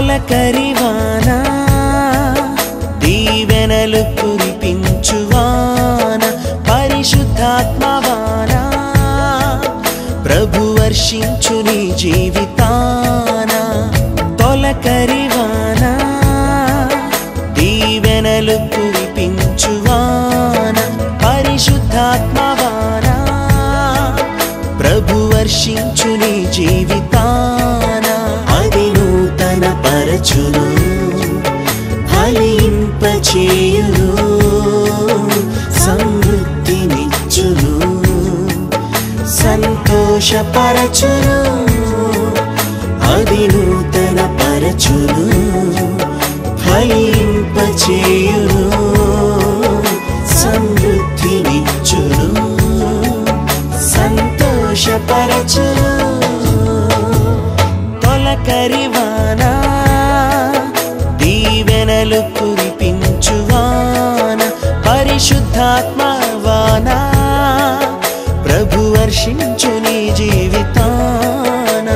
తొలకరివానా దీవెనలు కురిపించువాన పరిశుద్ధాత్మవానా ప్రభు వర్షించు నీ జీవితాన తొలకరివానా దీవెనలు కురిపించువాన పరిశుద్ధాత్మవానా ప్రభు వర్షించు నీ జీవితాన అది నూతన పరచును ఫలింపచేయును సమృద్ధినిచ్చును సంతోషపరచును అది నూతన పరచును ఫలింపచేయును సమృద్ధినిచ్చును సంతోషపరచును తొలకరివానా దీవెనలు కురిపించువాన పరిశుద్ధాత్మవానా ప్రభు వర్షించు నీ జీవితాన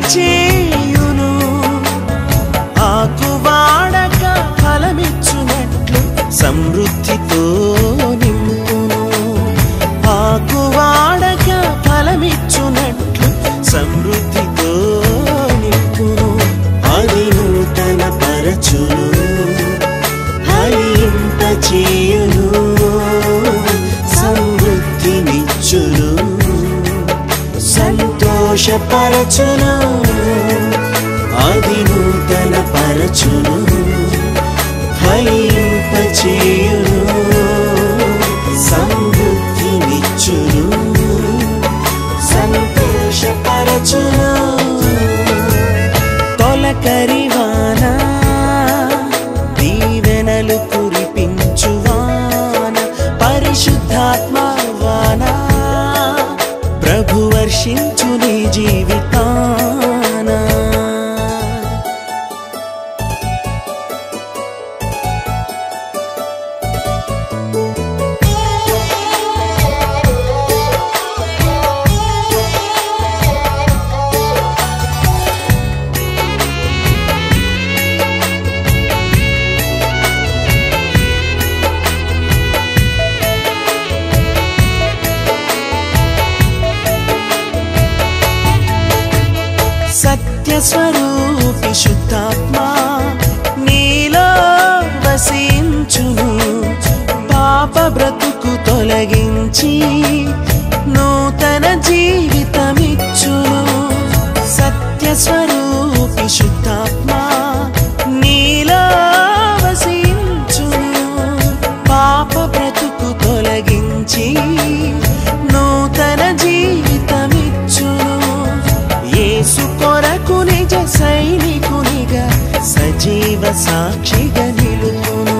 జీవింపచేయును ఆకువాడక ఫలమిచ్చునట్లు సమృద్ధితో నింపును ఆకువాడక ఫలమిచ్చునట్లు సమృద్ధితో నింపును అది నూతన పరచును ఫలింపచేయును సమృద్ధినిచ్చును సంతోషపరచును అది నూతన పరచును ఫలింపచేయును సమృద్ధినిచ్చును సంతోషపరచును తొలకరివానా దీవెనలు కురిపించువాన పరిశుద్ధాత్మవానా ప్రభు వర్షించు నీ జీవితాన సత్యస్వరూపి శుద్ధాత్మా నీలో వసించును పాప బ్రతుకు తొలగించి నూతన జీవితమిచ్చును సత్యస్వరూపి శుద్ధాత్మా నీలో వసించును పాప బ్రతుకు తొలగించి నూతన జీవితమిచ్చును యేసు కొరకు నిజ సైనికునిగా సజీవ సాక్షిగా నిలుపును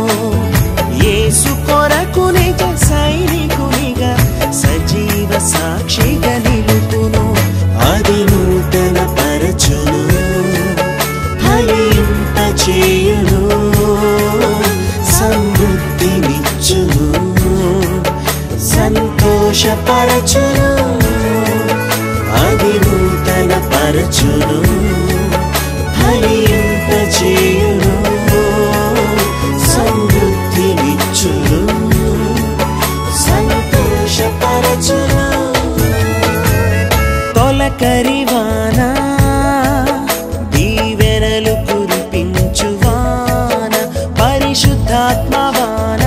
యేసు కొరకు నిజ సైనికునిగా సజీవ సాక్షిగా నిలుపును అది నూతన పరచును వాన దీవెనలు కురిపించు వాన పరిశుద్ధాత్మ వాన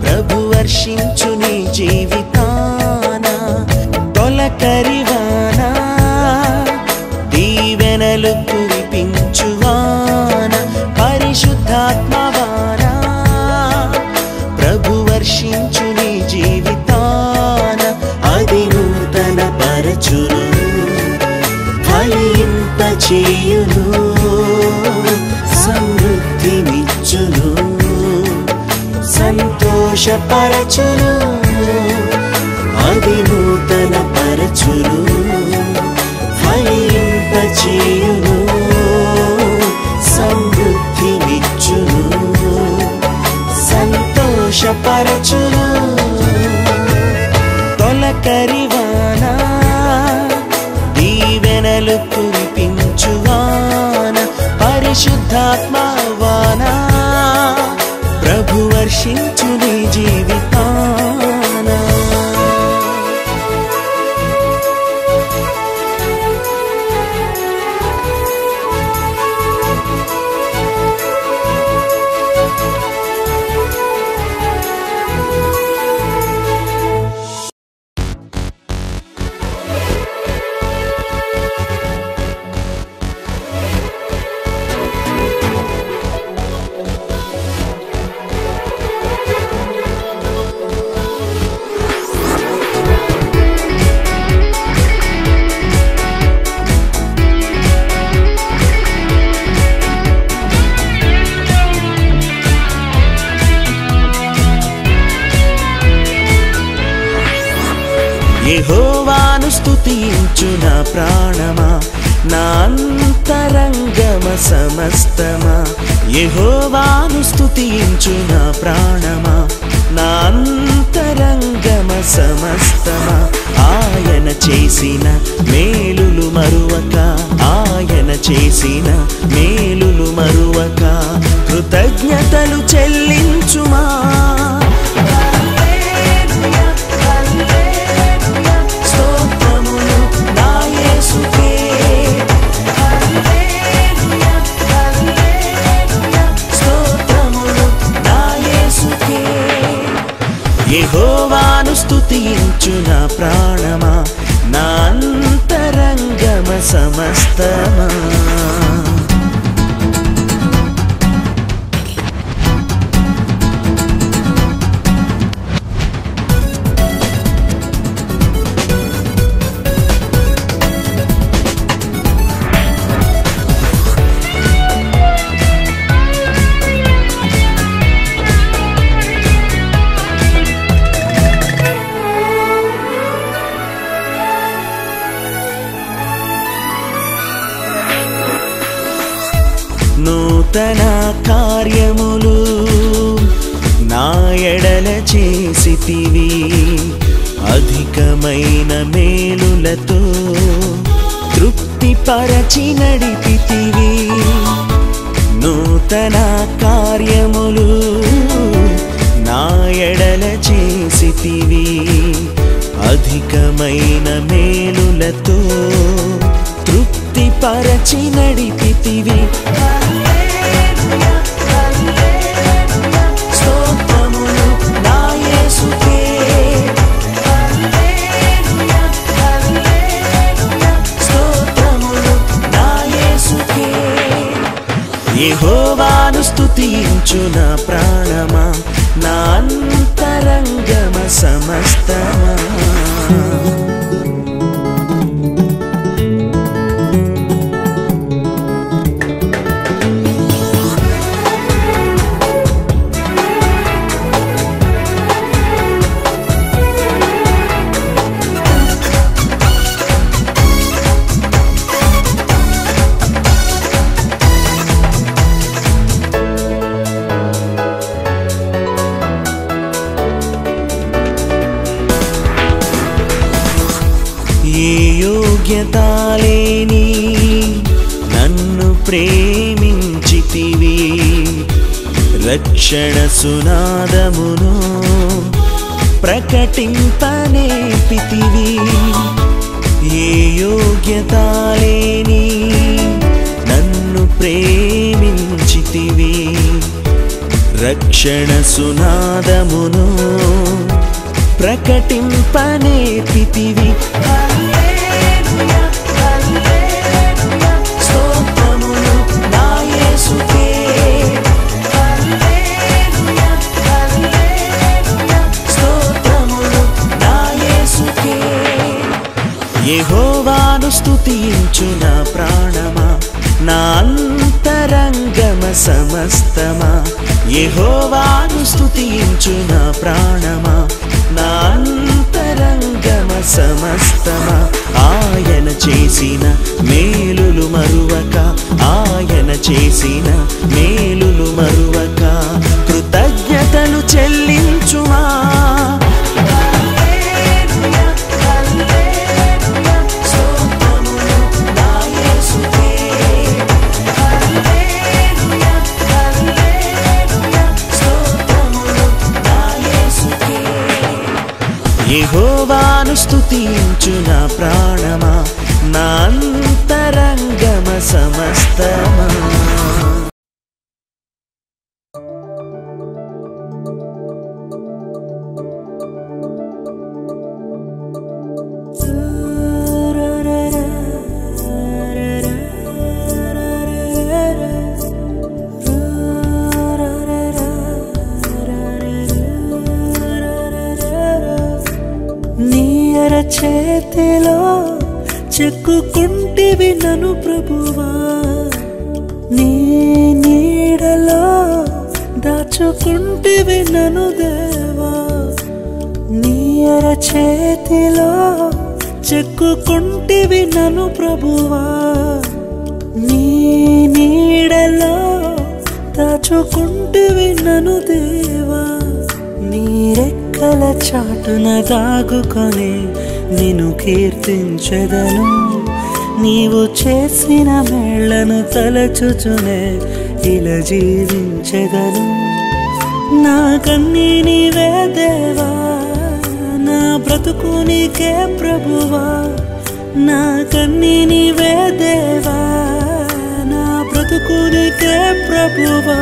ప్రభు వర్షించు నీ జీవితాన తొలకరి వాన దీవెనలు కురిపించు వాన పరిశుద్ధాత్మ వాన ప్రభు వర్షించు నీ జీవితాన అది నూతన పరచును ఫలింపచేయును సమృద్ధినిచ్చును సంతోషపరచును అది నూతన పరచును ఫలింపచేయును సమృద్ధినిచ్చును సంతోషపరచును తొలకరి వాన దీవెనలు కురిపించు వాన పరిశుద్ధాత్మ వాన ప్రభు వర్షించు నీ జీవితాన యెహోవాను స్తుతించు నా ప్రాణమా నా అంతరంగమ సమస్తమా యెహోవాను స్తుతించు నా ప్రాణమా నా అంతరంగమ సమస్తమా ఆయన చేసిన మేలులు మరువక ఆయన చేసిన మేలులు మరువక కృతజ్ఞతలు చెల్లించుమా యెహోవాను స్తుతించు నా ప్రాణమా నా అంతరంగమ సమస్తమా నూతన కార్యములు నా ఎడల చేసితివి అధికమైన మేలులతో తృప్తిపరచి నడిపితివి నూతన కార్యములు నా ఎడల చేసితివి అధికమైన మేలులతో తృప్తిపరచి నడిపితివి స్తోత్రములు నా యేసుకే స్తోత్రములు నా యేసుకే యెహోవాను స్తుతించు నా ప్రాణమా నా అంతరంగమ సమస్తమా యోగ్యతాలేని నన్ను ప్రేమించితివి రక్షణ సునాదమును ప్రకటింపనేపితివి ఏ యోగ్యత లేని నన్ను ప్రేమించితివి, రక్షణ సునాదమును ప్రకటింపనేర్పితివి. హల్లెలూయా హల్లెలూయా స్తోత్రములు నా యేసుకే. హల్లెలూయా హల్లెలూయా స్తోత్రములు నా యేసుకే. యెహోవాను స్తుతించు నా ప్రాణమా, నా అంతరంగమ సమస్తమా. యెహోవాను స్తుతించు నా ప్రాణమా, నా అంతరంగమ సమస్తమా. ఆయన చేసిన మేలులు మరువక, ఆయన చేసిన మేలులు మరువక కృతజ్ఞతలు చెల్లించుమా. యెహోవాను స్తుతించు నా ప్రాణమా, నా అంతరంగమ సమస్తమా. చేతిలో చెక్కుకుంటివి నన్ను ప్రభువా, నీ నీడలో దాచుకుంటివి నన్ను దేవా. నీ చేతిలో చెక్కుకుంటివి నన్ను ప్రభువా, నీ నీడలో దాచుకుంటివి నన్ను దేవా. నీ రెక్కల చాటున దాగుకొని నిన్ను కీర్తించెదను, నీవు చేసిన మేళ్లను తలచుచునే ఇలా జీవించెదను. నా కన్నీ నీవే దేవా, నా బ్రతుకు నీకే ప్రభువా. నా కన్నీ నీవే దేవా, నా బ్రతుకు నీకే ప్రభువా.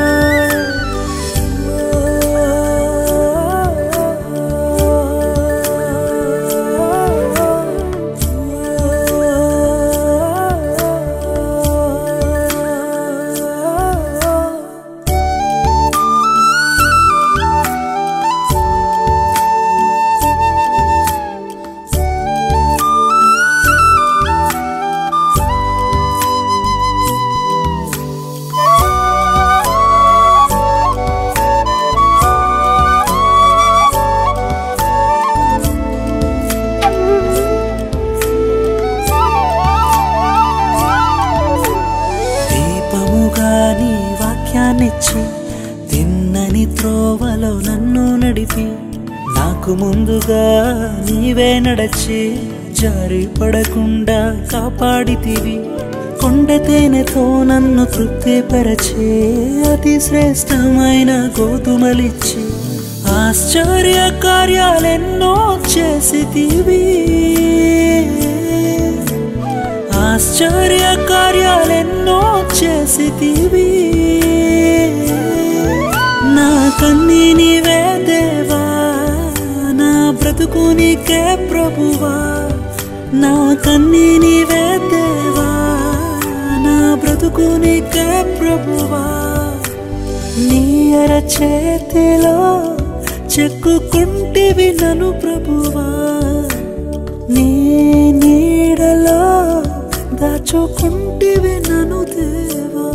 తిన్నని త్రోవలో నన్ను నడిపి, నాకు ముందుగా నీవే నడచి జారి పడకుండా కాపాడితివి. కొండ తేనెతో నన్ను తృప్తిపరచి అతి శ్రేష్టమైన గోధుమలిచ్చి ఆశ్చర్య కార్యాలెన్నో చేసితివి. ఆశ్చర్య కార్యాలెన్నో చేసితివి. నా కన్నీ నీవే దేవా, నా బ్రతుకు నీకే ప్రభువా. నా కన్నీ నీవే దేవా, నా బ్రతుకు నీకే ప్రభువా. నీ చేతిలో చెక్కుకుంటివి నన్ను ప్రభువా, నీ నీడలో దాచుకుంటివి నన్ను దేవా.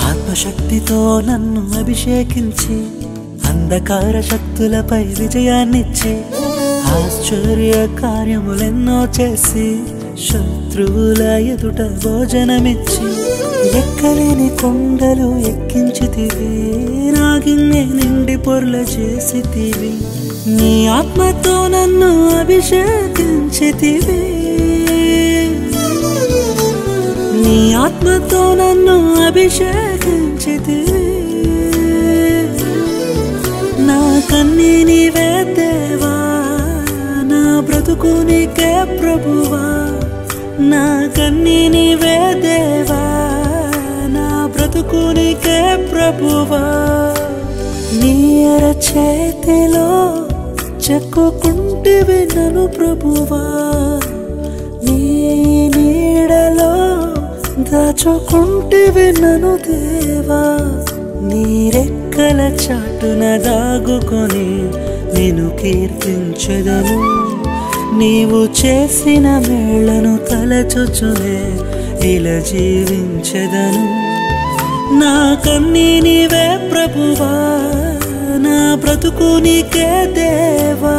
ఆత్మశక్తితో నన్ను అభిషేకించి అంధకార శక్తులపై విజయాన్నిచ్చి ఆశ్చర్య కార్యములెన్నో చేసి శత్రువుల ఎదుట భోజనమిచ్చి ఎక్కలేని కొండలు ఎక్కించితివి, నా గిన్నె నిండి పొర్ల చేసితివి, నీ ఆత్మతో నన్ను అభిషేకించితివి, నీ ఆత్మతో నన్ను అభిషేకించితివి, నా కన్నీ నీవే దేవా, నా బ్రతుకు నీకే ప్రభువా, నా కన్నీ నీవే దేవా, నా బ్రతుకు నీకే ప్రభువా, నీ అరచేతిలో చెక్కుకుంటివి నన్ను ప్రభువా, నీ నీడలో దాచుకుంటివి నన్ను దేవా, నీ రెక్కల చాటున దాగుకొని నేను కీర్తించెదను, నీవు చేసిన మేళ్లను తలచుచునే ఇలా జీవించెదను, నా కన్నీ నీవే ప్రభువా, నా బ్రతుకు నీకే దేవా,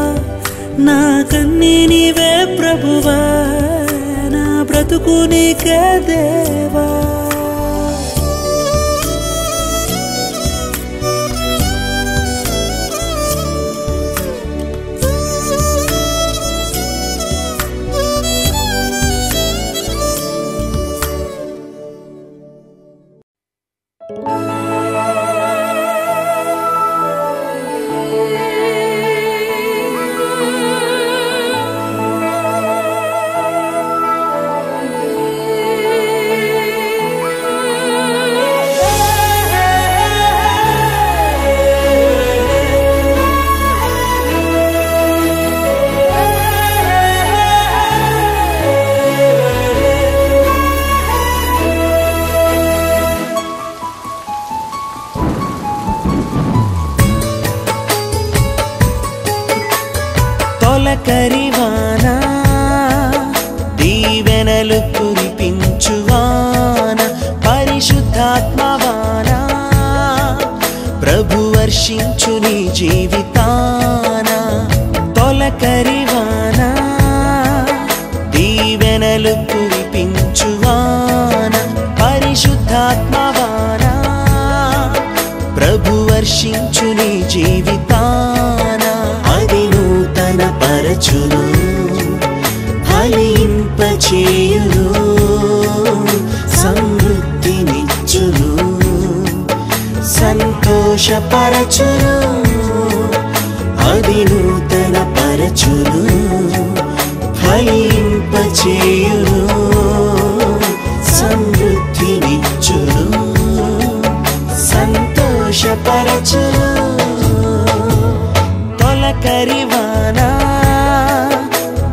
నా కన్నీ నీవే ప్రభువా, నా బ్రతుకు నీకే దేవా. తొలకరివానా దీవెనలు కురిపించువానా, పరిశుద్ధాత్మవానా ప్రభు వర్షించు నీ జీవితాన, తొలకరివానా దీవెనలు కురిపించువానా, పరిశుద్ధాత్మవానా ప్రభు వర్షించు నీ జీవితాన, అది నూతన పరచును ఫలింపచేయును, సమృద్ధినిచ్చును సంతోషపరచును, అది నూతన పరచును ఫలింపచేయును, సమృద్ధినిచ్చును సంతోషపరచును. తొలకరివానా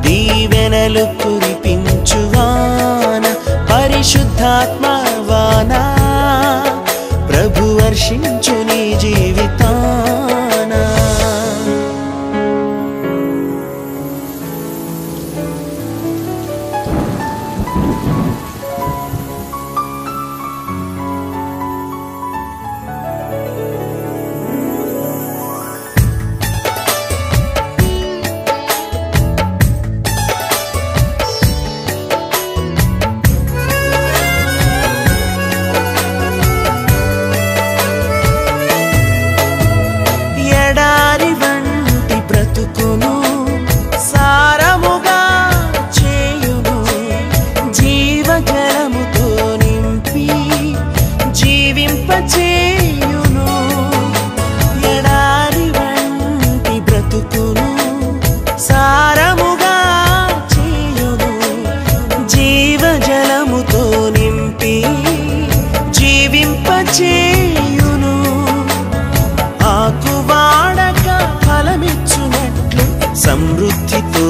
దీవెనలు కురిపించువానా, పరిశుద్ధాత్మవానా ప్రభు వర్షించు నీ జీవితాన. చేయును, ఆకువాడక ఫలమిచ్చునట్లు సమృద్ధితో